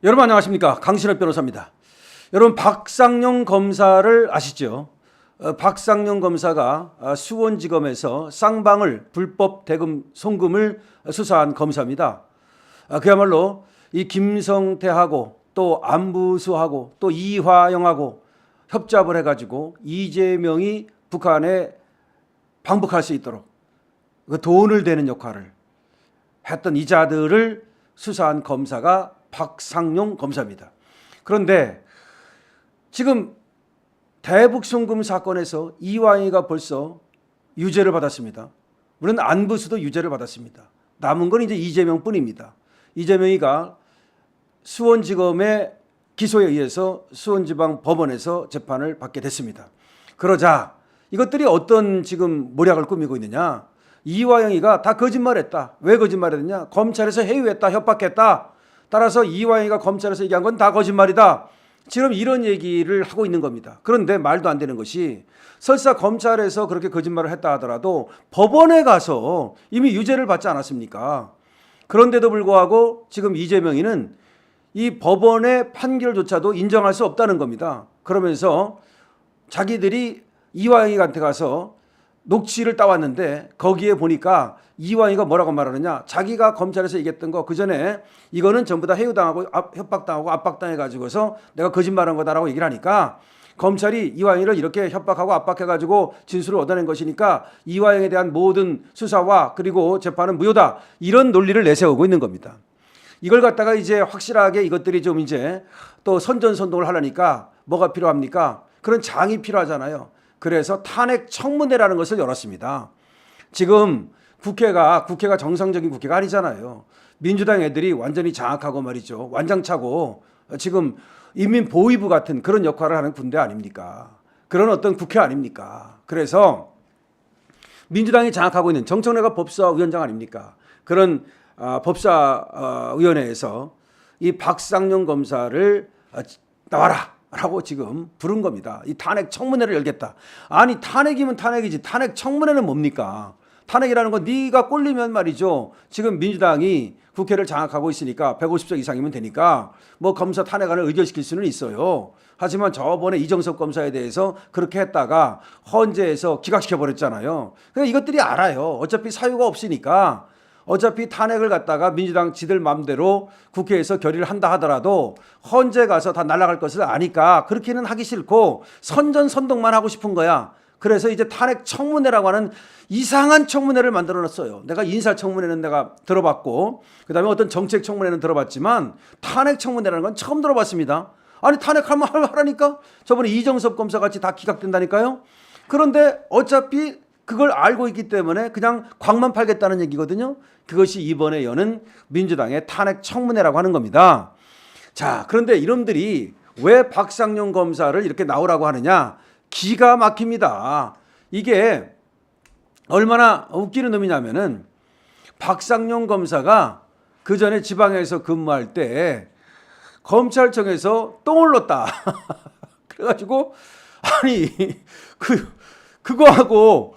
여러분 안녕하십니까? 강신업 변호사입니다. 여러분 박상용 검사를 아시죠? 박상용 검사가 수원지검에서 쌍방울 불법 대금 송금을 수사한 검사입니다. 그야말로 이 김성태하고 또 안부수하고 또 이화영하고 협잡을 해가지고 이재명이 북한에 방북할 수 있도록 그 돈을 대는 역할을 했던 이자들을 수사한 검사가 박상용 검사입니다. 그런데 지금 대북 송금 사건에서 이화영이가 벌써 유죄를 받았습니다. 물론 안부수도 유죄를 받았습니다. 남은 건 이제 이재명뿐입니다. 이재명이가 수원지검의 기소에 의해서 수원지방법원에서 재판을 받게 됐습니다. 그러자 이것들이 어떤 지금 모략을 꾸미고 있느냐? 이화영이가 다 거짓말했다. 왜 거짓말했느냐? 검찰에서 해유했다, 협박했다. 따라서 이화영이가 검찰에서 얘기한 건 다 거짓말이다. 지금 이런 얘기를 하고 있는 겁니다. 그런데 말도 안 되는 것이 설사 검찰에서 그렇게 거짓말을 했다 하더라도 법원에 가서 이미 유죄를 받지 않았습니까? 그런데도 불구하고 지금 이재명이는 이 법원의 판결조차도 인정할 수 없다는 겁니다. 그러면서 자기들이 이화영이한테 가서 녹취를 따왔는데 거기에 보니까 이화영이가 뭐라고 말하느냐, 자기가 검찰에서 얘기했던 거 그전에 이거는 전부 다 해유당하고 협박당하고 압박당해가지고서 내가 거짓말한 거다라고 얘기를 하니까 검찰이 이화영이를 이렇게 협박하고 압박해가지고 진술을 얻어낸 것이니까 이화영에 대한 모든 수사와 그리고 재판은 무효다, 이런 논리를 내세우고 있는 겁니다. 이걸 갖다가 이제 확실하게 이것들이 좀 이제 또 선전선동을 하려니까 뭐가 필요합니까? 그런 장이 필요하잖아요. 그래서 탄핵 청문회라는 것을 열었습니다. 지금 국회가 정상적인 국회가 아니잖아요. 민주당 애들이 완전히 장악하고 말이죠. 완장차고 지금 인민보위부 같은 그런 역할을 하는 군대 아닙니까? 그런 어떤 국회 아닙니까? 그래서 민주당이 장악하고 있는 정청래가 법사위원장 아닙니까? 그런 법사위원회에서 이 박상용 검사를 나와라 라고 지금 부른 겁니다. 이 탄핵 청문회를 열겠다. 아니 탄핵이면 탄핵이지 탄핵 청문회는 뭡니까? 탄핵이라는 건 네가 꼴리면 말이죠. 지금 민주당이 국회를 장악하고 있으니까 150석 이상이면 되니까 뭐 검사 탄핵안을 의결시킬 수는 있어요. 하지만 저번에 이정섭 검사에 대해서 그렇게 했다가 헌재에서 기각시켜버렸잖아요. 그러니까 이것들이 알아요. 어차피 사유가 없으니까 어차피 탄핵을 갖다가 민주당 지들 맘대로 국회에서 결의를 한다 하더라도 헌재 가서 다 날아갈 것을 아니까 그렇게는 하기 싫고 선전선동만 하고 싶은 거야. 그래서 이제 탄핵 청문회라고 하는 이상한 청문회를 만들어 놨어요. 내가 인사청문회는 내가 들어봤고 그다음에 어떤 정책 청문회는 들어봤지만 탄핵 청문회라는 건 처음 들어봤습니다. 아니 탄핵하면 하라니까. 저번에 이정섭 검사 같이 다 기각된다니까요. 그런데 어차피 그걸 알고 있기 때문에 그냥 광만 팔겠다는 얘기거든요. 그것이 이번에 여는 민주당의 탄핵 청문회라고 하는 겁니다. 자, 그런데 이놈들이 왜 박상용 검사를 이렇게 나오라고 하느냐? 기가 막힙니다. 이게 얼마나 웃기는 놈이냐면은 박상용 검사가 그 전에 지방에서 근무할 때 검찰청에서 똥을 넣었다. 그래가지고 아니 그거하고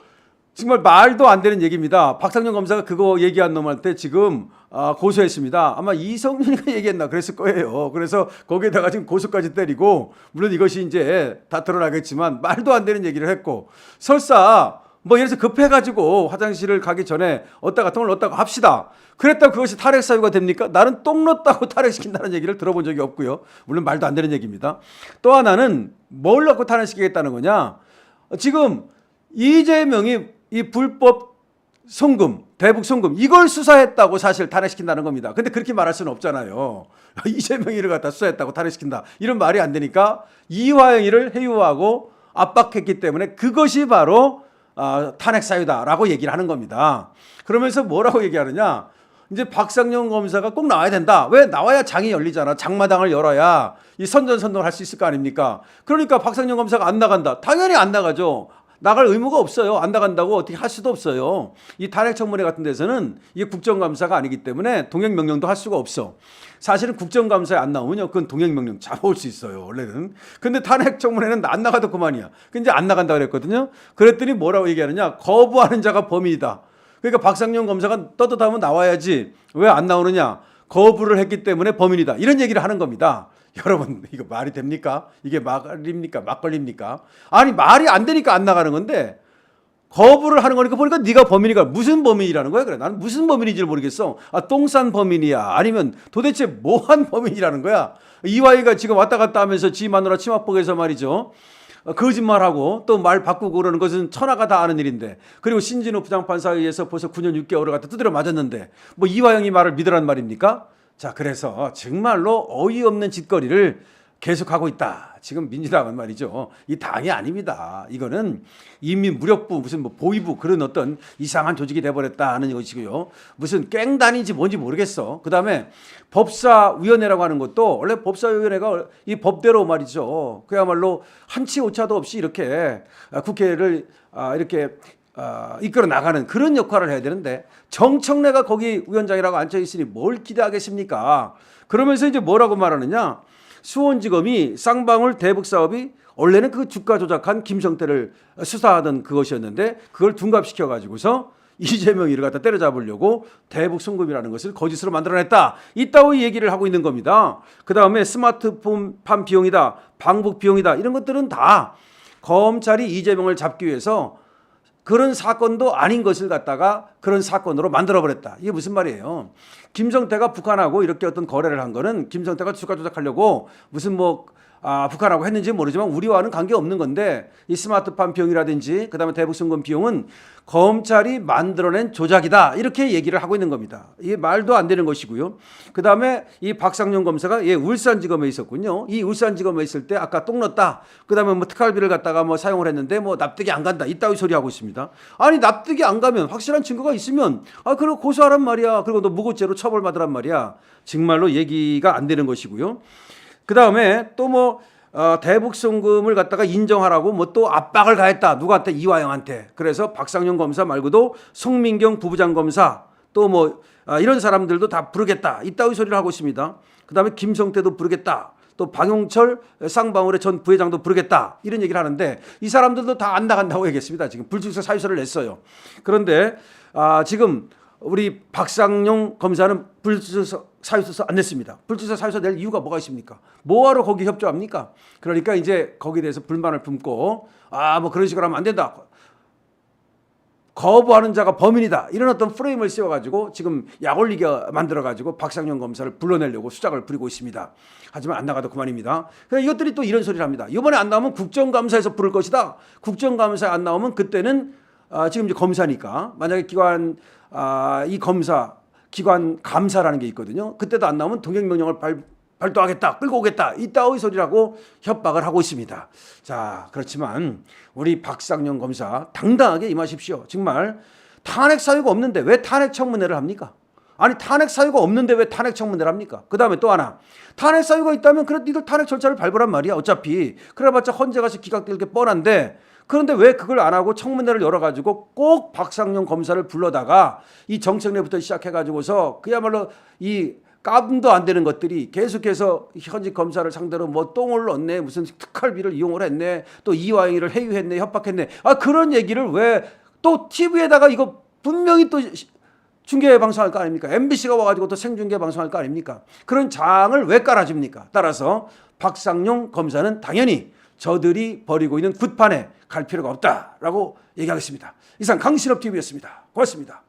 정말 말도 안 되는 얘기입니다. 박상용 검사가 그거 얘기한 놈한테 지금 고소했습니다. 아마 이성윤이가 얘기했나 그랬을 거예요. 그래서 거기에다가 지금 고소까지 때리고, 물론 이것이 이제 다 드러나겠지만 말도 안 되는 얘기를 했고, 설사 뭐 예를 들어서 급해가지고 화장실을 가기 전에 얻다가 똥을 넣었다고 합시다. 그랬다고 그것이 탈핵 사유가 됩니까? 나는 똥 넣었다고 탈핵시킨다는 얘기를 들어본 적이 없고요. 물론 말도 안 되는 얘기입니다. 또 하나는 뭘 넣고 탈핵시키겠다는 거냐? 지금 이재명이 이 불법 송금, 대북 송금 이걸 수사했다고 사실 탄핵시킨다는 겁니다. 근데 그렇게 말할 수는 없잖아요. 이재명이를 갖다 수사했다고 탄핵시킨다, 이런 말이 안 되니까 이화영이를 해유하고 압박했기 때문에 그것이 바로 탄핵 사유다라고 얘기를 하는 겁니다. 그러면서 뭐라고 얘기하느냐? 이제 박상용 검사가 꼭 나와야 된다. 왜? 나와야 장이 열리잖아. 장마당을 열어야 이 선전선동을 할 수 있을 거 아닙니까? 그러니까 박상용 검사가 안 나간다. 당연히 안 나가죠. 나갈 의무가 없어요. 안 나간다고 어떻게 할 수도 없어요. 이 탄핵 청문회 같은 데서는 이게 국정감사가 아니기 때문에 동행명령도 할 수가 없어. 사실은 국정감사에 안 나오면요, 그건 동행명령 잡아올 수 있어요, 원래는. 근데 탄핵 청문회는 안 나가도 그만이야. 근데 안 나간다 그랬거든요. 그랬더니 뭐라고 얘기하느냐? 거부하는 자가 범인이다. 그러니까 박상용 검사가 떳떳하면 나와야지 왜 안 나오느냐? 거부를 했기 때문에 범인이다. 이런 얘기를 하는 겁니다. 여러분 이거 말이 됩니까? 이게 말입니까? 막걸리입니까? 아니 말이 안 되니까 안 나가는 건데 거부를 하는 거니까 보니까 네가 범인이가 무슨 범인이라는 거야? 그래 나는 무슨 범인인지 모르겠어. 아 똥싼 범인이야? 아니면 도대체 뭐한 범인이라는 거야? 이화이가 지금 왔다 갔다 하면서 지 마누라 치맛복에서 말이죠. 거짓말하고 또 말 바꾸고 그러는 것은 천하가 다 아는 일인데, 그리고 신진우 부장판사에 의해서 벌써 9년 6개월을 갖다 두드려 맞았는데 뭐 이화영이 말을 믿으란 말입니까? 자, 그래서 정말로 어이없는 짓거리를 계속하고 있다. 지금 민주당은 말이죠. 이 당이 아닙니다. 이거는 인민무력부 무슨 뭐 보위부 그런 어떤 이상한 조직이 돼버렸다는 것이고요. 무슨 깽단인지 뭔지 모르겠어. 그다음에 법사위원회라고 하는 것도 원래 법사위원회가 이 법대로 말이죠. 그야말로 한치 오차도 없이 이렇게 국회를 이렇게 이끌어 나가는 그런 역할을 해야 되는데 정청래가 거기 위원장이라고 앉아 있으니 뭘 기대하겠습니까? 그러면서 이제 뭐라고 말하느냐? 수원지검이 쌍방울 대북 사업이 원래는 그 주가 조작한 김성태를 수사하던 그것이었는데 그걸 둔갑시켜 가지고서 이재명 이를 갖다 때려잡으려고 대북 송금이라는 것을 거짓으로 만들어냈다. 이따위 얘기를 하고 있는 겁니다. 그 다음에 스마트폰 비용이다, 방북 비용이다, 이런 것들은 다 검찰이 이재명을 잡기 위해서 그런 사건도 아닌 것을 갖다가 그런 사건으로 만들어버렸다. 이게 무슨 말이에요? 김성태가 북한하고 이렇게 어떤 거래를 한 거는 김성태가 주가 조작하려고 무슨 북한하고 했는지 모르지만 우리와는 관계없는 건데, 이 스마트폰 비용이라든지 그다음에 대북 송금 비용은 검찰이 만들어낸 조작이다. 이렇게 얘기를 하고 있는 겁니다. 이게 말도 안 되는 것이고요. 그다음에 이 박상용 검사가 울산지검에 있었군요. 이 울산지검에 있을 때 아까 똥 넣었다. 그다음에 뭐 특활비를 갖다가 뭐 사용을 했는데 뭐 납득이 안 간다. 이따위 소리 하고 있습니다. 아니 납득이 안 가면 확실한 증거가 있으면 그리고 고소하란 말이야. 그리고 너 무고죄로 처벌받으란 말이야. 정말로 얘기가 안 되는 것이고요. 그 다음에 또 대북 송금을 갖다가 인정하라고 또 압박을 가했다. 누구한테? 이화영한테. 그래서 박상용 검사 말고도 송민경 부부장 검사 또 이런 사람들도 다 부르겠다. 이따위 소리를 하고 있습니다. 그 다음에 김성태도 부르겠다. 또 방용철 쌍방울의 전 부회장도 부르겠다. 이런 얘기를 하는데 이 사람들도 다 안 나간다고 얘기했습니다. 지금 불출석 사유서를 냈어요. 그런데 지금 우리 박상용 검사는 불출석 사유서 안 냈습니다. 불출석 사유서 낼 이유가 뭐가 있습니까? 뭐하러 거기 협조합니까? 그러니까 이제 거기에 대해서 불만을 품고 그런 식으로 하면 안 된다. 거부하는 자가 범인이다. 이런 어떤 프레임을 씌워가지고 지금 약올리게 만들어가지고 박상용 검사를 불러내려고 수작을 부리고 있습니다. 하지만 안 나가도 그만입니다. 이것들이 또 이런 소리를 합니다. 이번에 안 나오면 국정감사에서 부를 것이다. 국정감사에 안 나오면 그때는 지금 이제 검사니까 만약에 이 검사 기관 감사라는 게 있거든요. 그때도 안 나오면 동행명령을 발동하겠다, 끌고 오겠다, 이따의 소리라고 협박을 하고 있습니다. 자, 그렇지만 우리 박상용 검사 당당하게 임하십시오. 정말 탄핵 사유가 없는데 왜 탄핵 청문회를 합니까? 아니 탄핵 사유가 없는데 왜 탄핵 청문회를 합니까? 그 다음에 또 하나, 탄핵 사유가 있다면 그래도 이걸 탄핵 절차를 밟으란 말이야. 어차피 그래봤자 헌재가서 기각될 게 뻔한데, 그런데 왜 그걸 안 하고 청문회를 열어가지고 꼭 박상용 검사를 불러다가 이 정청래부터 시작해가지고서 그야말로 이 깜도 안 되는 것들이 계속해서 현직 검사를 상대로 똥을 넣네, 무슨 특활비를 이용을 했네, 또 이화영이를 해유했네, 협박했네. 그런 얘기를 왜 또 TV에다가 이거 분명히 또 중계 방송할 거 아닙니까? MBC가 와가지고 또 생중계 방송할 거 아닙니까? 그런 장을 왜 깔아줍니까? 따라서 박상용 검사는 당연히 저들이 벌이고 있는 굿판에 갈 필요가 없다라고 얘기하겠습니다. 이상 강신업 TV였습니다. 고맙습니다.